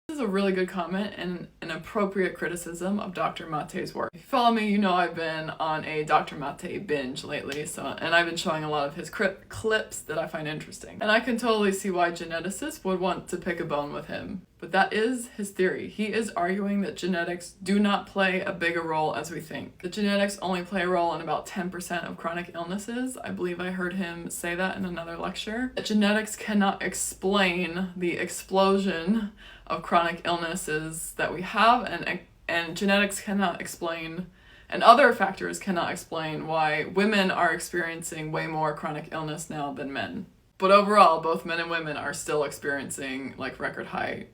This is a really good comment and an appropriate criticism of Dr. Mate's work. If you follow me, you know I've been on a Dr. Mate binge lately, and I've been showing a lot of his clips that I find interesting. And I can totally see why geneticists would want to pick a bone with him. But that is his theory. He is arguing that genetics do not play a bigger role as we think. The genetics only play a role in about 10% of chronic illnesses. I believe I heard him say that in another lecture. That genetics cannot explain the explosion of chronic illnesses that we have, and genetics cannot explain, and other factors cannot explain why women are experiencing way more chronic illness now than men. But overall, both men and women are still experiencing like record high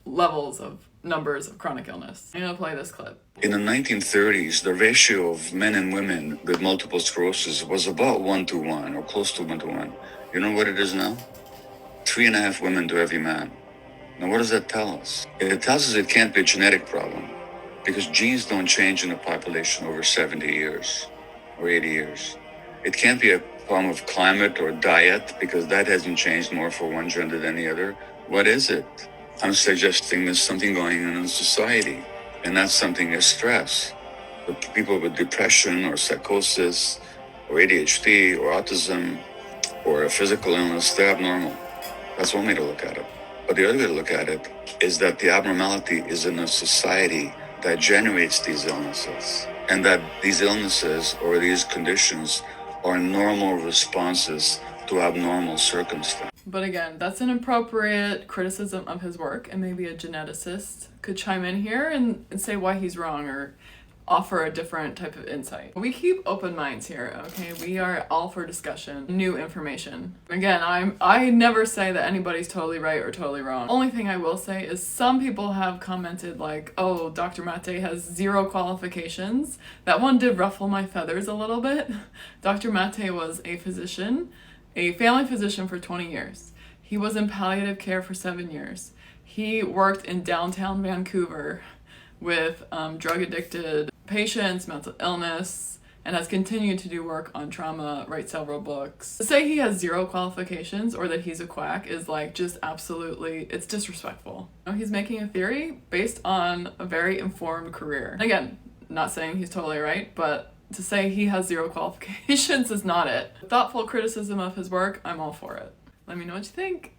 levels of numbers of chronic illness. I'm gonna play this clip. In the 1930s, the ratio of men and women with multiple sclerosis was about 1-to-1 or close to 1-to-1. You know what it is now? 3.5 women to every man. Now, what does that tell us? It tells us it can't be a genetic problem because genes don't change in a population over 70 years or 80 years. It can't be a problem of climate or diet because that hasn't changed more for one gender than the other. What is it? I'm suggesting there's something going on in society, and that something is stress. The people with depression or psychosis or ADHD or autism or a physical illness, they're abnormal. That's one way to look at it. But the other way to look at it is that the abnormality is in a society that generates these illnesses, and that these illnesses or these conditions are normal responses to abnormal circumstances. But again, that's an appropriate criticism of his work, and maybe a geneticist could chime in here and say why he's wrong or offer a different type of insight. We keep open minds here, okay? We are all for discussion, new information. Again, I never say that anybody's totally right or totally wrong. Only thing I will say is some people have commented like, oh, Dr. Mate has 0 qualifications. That one did ruffle my feathers a little bit. Dr. Mate was a physician, a family physician for 20 years. He was in palliative care for 7 years. He worked in downtown Vancouver with drug-addicted patients, mental illness, and has continued to do work on trauma, write several books. To say he has 0 qualifications or that he's a quack is like just absolutely, it's disrespectful. He's making a theory based on a very informed career. Again, not saying he's totally right, but to say he has 0 qualifications is not it. Thoughtful criticism of his work, I'm all for it. Let me know what you think.